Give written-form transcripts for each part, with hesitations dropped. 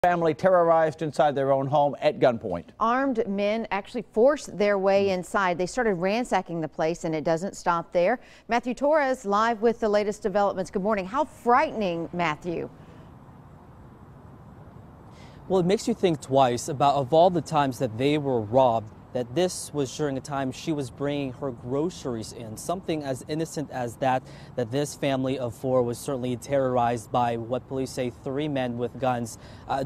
Family terrorized inside their own home at gunpoint. Armed men actually forced their way inside. They started ransacking the place, and it doesn't stop there. Matthew Torres live with the latest developments. Good morning. How frightening, Matthew? Well, it makes you think twice about of all the times that they were robbed, that this was during a time she was bringing her groceries in. Something as innocent as that this family of four was certainly terrorized by what police say 3 men with guns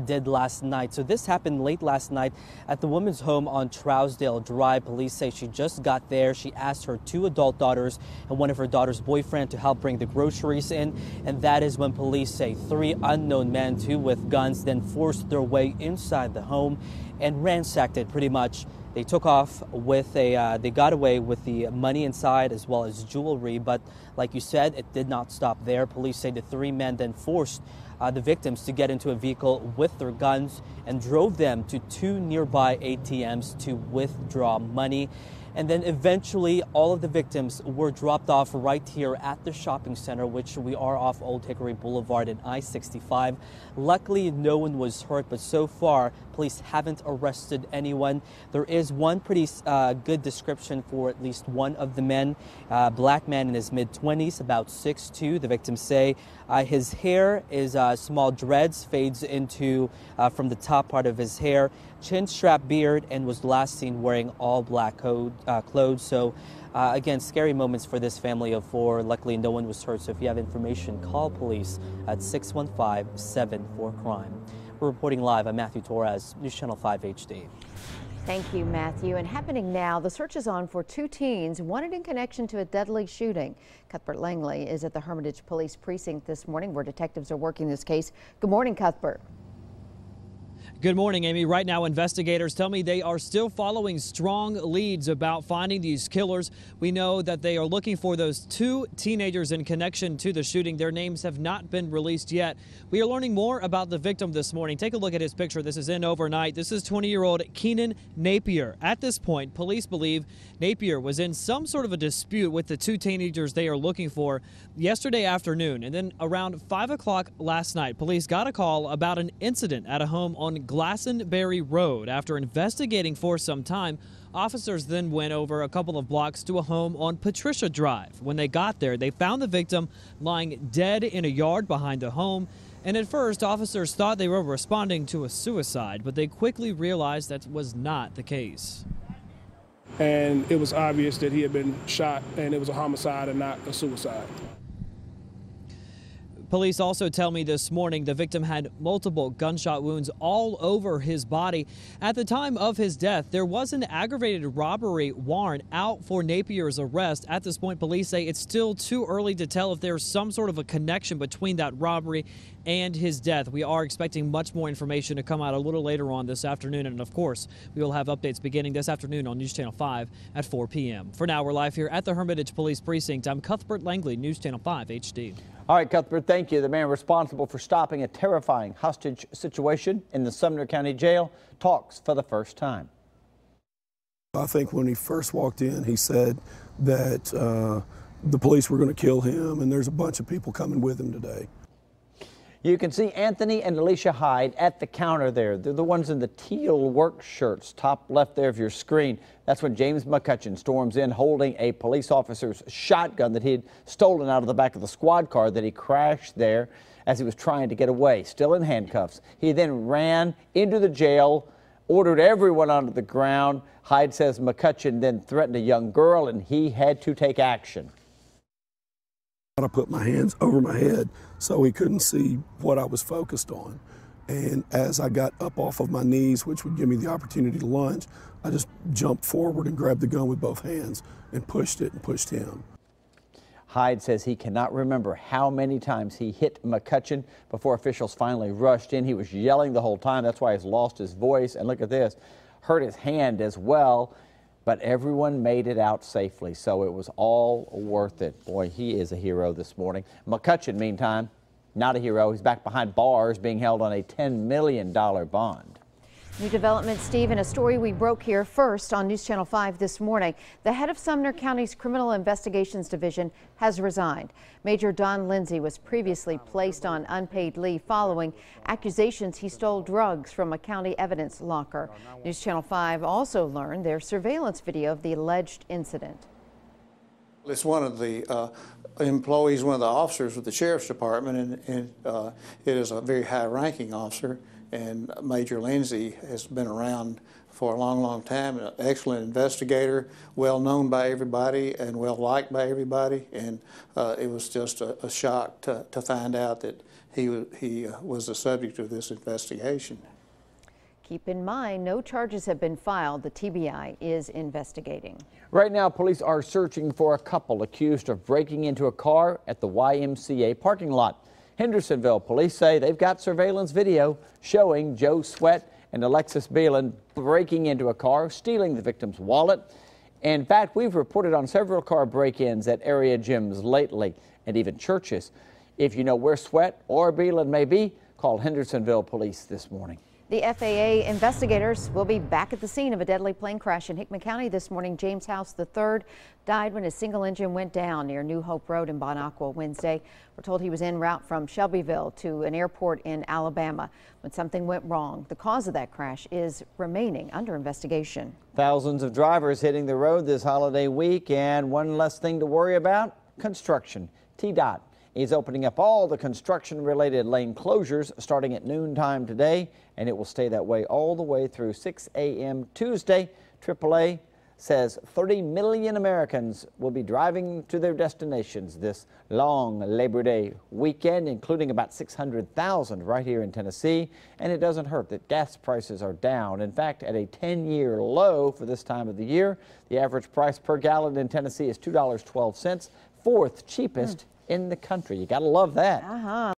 did last night. So this happened late last night at the woman's home on Trousdale Drive. Police say she just got there. She asked her 2 adult daughters and one of her daughter's boyfriend to help bring the groceries in. And that is when police say 3 unknown men, 2 with guns, then forced their way inside the home and ransacked it pretty much. They took off with they got away with the money inside as well as jewelry. But like you said, it did not stop there. Police say the 3 men then forced the victims to get into a vehicle with their guns and drove them to 2 nearby ATMs to withdraw money. And then eventually all of the victims were dropped off right here at the shopping center, which we are off Old Hickory Boulevard and I-65. Luckily, no one was hurt, but so far, police haven't arrested anyone. There is one pretty good description for at least one of the men, black man in his mid-20s, about 6'2". The victims say his hair is small dreads, fades into from the top part of his hair, chin strap beard, and was last seen wearing all black clothes. So again, scary moments for this family of 4. Luckily, no one was hurt. So if you have information, call police at 615-74-CRIME. We're reporting live. I'm Matthew Torres, News Channel 5 HD. Thank you, Matthew. And happening now, the search is on for 2 teens wanted in connection to a deadly shooting. Cuthbert Langley is at the Hermitage Police Precinct this morning, where detectives are working this case. Good morning, Cuthbert. Good morning, Amy. Right now, investigators tell me they are still following strong leads about finding these killers. We know that they are looking for those 2 teenagers in connection to the shooting. Their names have not been released yet. We are learning more about the victim this morning. Take a look at his picture. This is in overnight. This is 20-year-old Keenan Napier. At this point, police believe Napier was in some sort of a dispute with the 2 teenagers they are looking for yesterday afternoon. And then around 5 o'clock last night, police got a call about an incident at a home on Glastonbury Road. After investigating for some time, officers then went over a couple of blocks to a home on Patricia Drive. When they got there, they found the victim lying dead in a yard behind the home. And at first, officers thought they were responding to a suicide, but they quickly realized that was not the case. And it was obvious that he had been shot, and it was a homicide and not a suicide. Police also tell me this morning the victim had multiple gunshot wounds all over his body. At the time of his death, there was an aggravated robbery warrant out for Napier's arrest. At this point, police say it's still too early to tell if there's some sort of a connection between that robbery and his death. We are expecting much more information to come out a little later on this afternoon. And of course, we will have updates beginning this afternoon on News Channel 5 at 4 p.m. For now, we're live here at the Hermitage Police Precinct. I'm Cuthbert Langley, News Channel 5 HD. All right, Cuthbert, thank you. The man responsible for stopping a terrifying hostage situation in the Sumner County Jail talks for the first time. I think when he first walked in, he said that the police were going to kill him, and there's a bunch of people coming with him today. You can see Anthony and Alicia Hyde at the counter there. They're the ones in the teal work shirts, top left there of your screen. That's when James McCutcheon storms in holding a police officer's shotgun that he had stolen out of the back of the squad car that he crashed there as he was trying to get away, still in handcuffs. He then ran into the jail, ordered everyone onto the ground. Hyde says McCutcheon then threatened a young girl and he had to take action. I put my hands over my head so he couldn't see what I was focused on. And as I got up off of my knees, which would give me the opportunity to lunge, I just jumped forward and grabbed the gun with both hands and pushed it and pushed him. Hyde says he cannot remember how many times he hit McCutcheon before officials finally rushed in. He was yelling the whole time. That's why he's lost his voice. And look at this, hurt his hand as well. But everyone made it out safely, so it was all worth it. Boy, he is a hero this morning. McCutcheon, meantime, not a hero. He's back behind bars being held on a $10 million bond. New development, Steve, in a story we broke here first on News Channel 5 this morning. The head of Sumner County's Criminal Investigations Division has resigned. Major Don Lindsay was previously placed on unpaid leave following accusations he stole drugs from a county evidence locker. News Channel 5 also learned there's surveillance video of the alleged incident. It's one of the employees, one of the officers with the Sheriff's Department, and it is a very high-ranking officer. And Major Lindsay has been around for a long, long time, an excellent investigator, well known by everybody and well liked by everybody. And it was just a shock to find out that he was the subject of this investigation. Keep in mind, no charges have been filed. The TBI is investigating. Right now, police are searching for a couple accused of breaking into a car at the YMCA parking lot. Hendersonville police say they've got surveillance video showing Joe Sweat and Alexis Beelan breaking into a car, stealing the victim's wallet. In fact, we've reported on several car break-ins at area gyms lately and even churches. If you know where Sweat or Beelan may be, call Hendersonville police this morning. The FAA investigators will be back at the scene of a deadly plane crash in Hickman County this morning. James House III died when his single engine went down near New Hope Road in Bon Aqua Wednesday. We're told he was en route from Shelbyville to an airport in Alabama when something went wrong. The cause of that crash is remaining under investigation. Thousands of drivers hitting the road this holiday week, and one less thing to worry about: construction. TDOT is opening up all the construction-related lane closures starting at noontime today, and it will stay that way all the way through 6 a.m. Tuesday. AAA says 30 million Americans will be driving to their destinations this long Labor Day weekend, including about 600,000 right here in Tennessee. And it doesn't hurt that gas prices are down. In fact, at a 10-year low for this time of the year. The average price per gallon in Tennessee is $2.12, fourth cheapest in the country. You gotta love that.